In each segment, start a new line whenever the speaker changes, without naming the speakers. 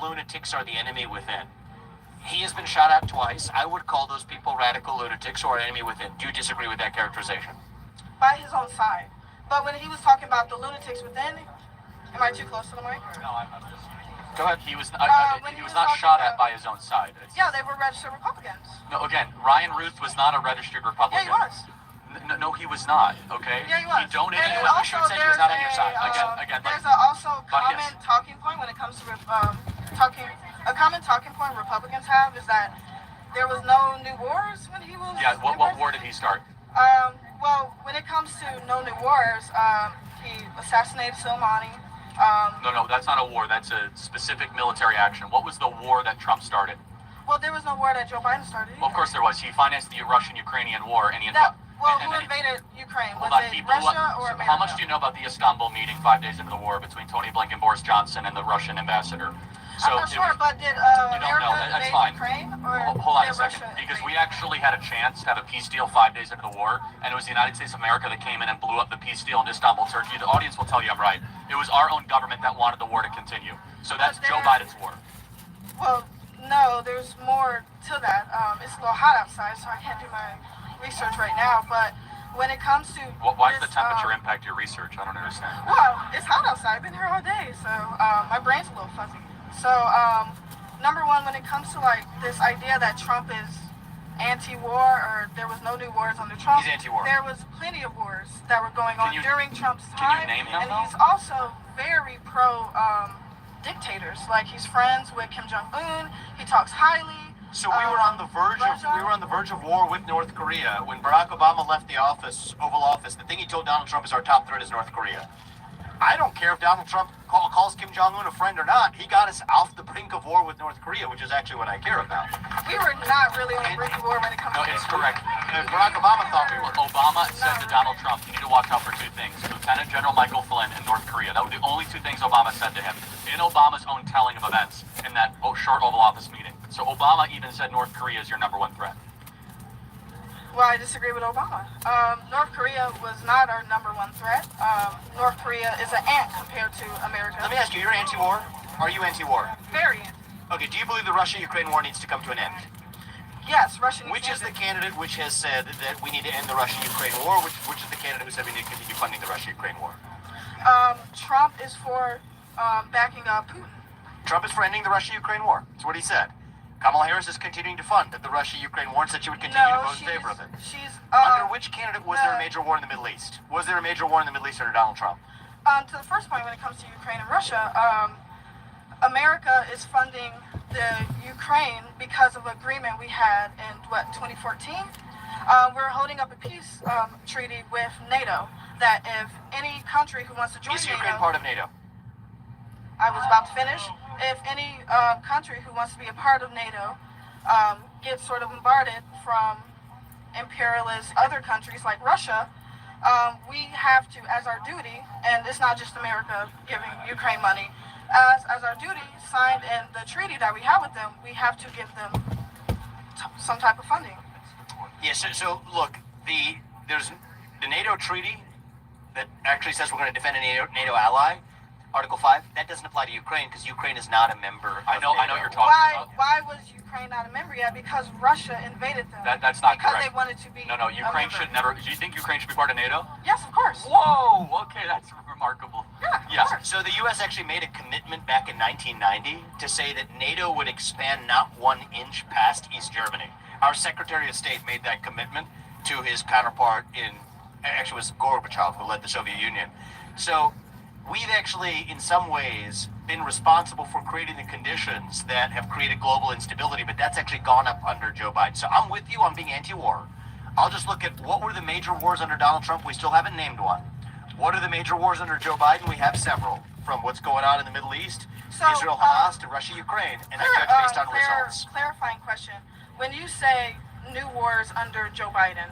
lunatics are the enemy within. He has been shot at twice. I would call those people radical lunatics or enemy within. Do you disagree with that characterization?
By his own side. But when he was talking about the lunatics within, am I too close to the mic?
No, I'm not just...
Go ahead.
He was not shot at by his own side.
Yeah, they were registered Republicans.
No, again, Ryan Ruth was not a registered Republican.
Yeah, he was.
No, he was not. Okay.
Yeah, he was.
He donated.
And
We
also,
should say he was not on your side. Again.
There's also common talking point when it comes to a common talking point Republicans have is that there was no new wars when he was.
Yeah. What war did he start?
Well, when it comes to no new wars, he assassinated Soleimani.
No, that's not a war. That's a specific military action. What was the war that Trump started?
Well, there was no war that Joe Biden started.
Well, of course there was. He financed the Russian-Ukrainian war, and he
who invaded Ukraine? Was it Russia or America?
How much do you know about the Istanbul meeting 5 days into the war between Tony Blinken, Boris Johnson, and the Russian ambassador?
I'm not sure, but did America invade Ukraine? Or
hold on a second, because we actually had a chance to have a peace deal 5 days into the war, and it was the United States of America that came in and blew up the peace deal in Istanbul, Turkey. The audience will tell you I'm right. It was our own government that wanted the war to continue. So that's Joe Biden's war.
Well, no, there's more to that. It's a little hot outside, so I can't do my research right now, but when it comes to
why does the temperature impact your research? I don't understand.
Well, it's hot outside. I've been here all day, so my brain's a little fuzzy. So, number one, when it comes to like this idea that Trump is anti-war or there was no new wars under Trump,
he's anti-war.
There was plenty of wars that were going on during Trump's time.
Can you name them,
and he's also very pro dictators. Like he's friends with Kim Jong-un. He talks highly.
So we were on the verge of war with North Korea when Barack Obama left the Oval Office. The thing he told Donald Trump is our top threat is North Korea. I don't care if Donald Trump calls Kim Jong-un a friend or not. He got us off the brink of war with North Korea, which is actually what I care about.
We were not really on the brink of war when it comes to
it's correct.
Barack Obama thought we were.
Obama said to Donald Trump, you need to watch out for two things, Lieutenant General Michael Flynn and North Korea. That were the only two things Obama said to him in Obama's own telling of events in that short Oval Office meeting. So Obama even said North Korea is your number one threat.
Well, I disagree with Obama. North Korea was not our number one threat. North Korea is an ant compared to America.
Let me ask you, you're anti-war? Are you anti-war?
Very anti.
Okay, do you believe the Russia-Ukraine war needs to come to an end?
Yes, Russia needs
Which is the candidate which has said that we need to end the Russia-Ukraine war? Which is the candidate who said we need to continue funding the Russia-Ukraine war?
Trump is for backing up Putin.
Trump is for ending the Russia-Ukraine war. That's what he said. Kamala Harris is continuing to fund the Russia-Ukraine war and said she would continue to vote in favor of it. Under which candidate was there a major war in the Middle East? Was there a major war in the Middle East under Donald Trump?
To the first point, when it comes to Ukraine and Russia, America is funding the Ukraine because of an agreement we had in, 2014? We're holding up a peace treaty with NATO that if any country who wants to join NATO...
Is Ukraine part of NATO?
I was about to finish. If any country who wants to be a part of NATO gets sort of bombarded from imperialist other countries like Russia, we have to, as our duty, and it's not just America giving Ukraine money, as our duty signed in the treaty that we have with them, we have to give them some type of funding.
Yes, so look, there's the NATO treaty that actually says we're going to defend a NATO ally. Article 5, that doesn't apply to Ukraine because Ukraine is not a member of NATO.
I know you're talking about.
Why was Ukraine not a member yet? Because Russia invaded them.
That's not
because
correct.
Because they wanted to be
No, Ukraine should never... Do you think Ukraine should be part of NATO?
Yes, of course.
Whoa, okay, that's remarkable.
Yeah, of course.
So the U.S. actually made a commitment back in 1990 to say that NATO would expand not 1 inch past East Germany. Our Secretary of State made that commitment to his counterpart actually it was Gorbachev who led the Soviet Union. So we've actually, in some ways, been responsible for creating the conditions that have created global instability, but that's actually gone up under Joe Biden. So I'm with you on being anti-war. I'll just look at what were the major wars under Donald Trump. We still haven't named one. What are the major wars under Joe Biden? We have several, from what's going on in the Middle East, Israel, Hamas, to Russia, Ukraine, and I judge based on results.
Clarifying question. When you say new wars under Joe Biden,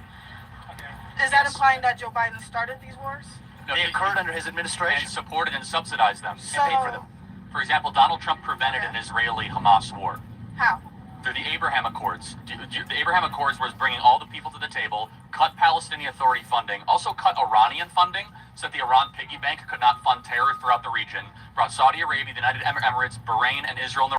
is that implying that Joe Biden started these wars?
No,
they occurred under his administration.
And supported and subsidized them.
So,
and paid for them.
For example, Donald Trump prevented an Israeli-Hamas war.
How?
Through the Abraham Accords. The Abraham Accords was bringing all the people to the table, cut Palestinian Authority funding, also cut Iranian funding so that the Iran piggy bank could not fund terror throughout the region, brought Saudi Arabia, the United Emirates, Bahrain, and Israel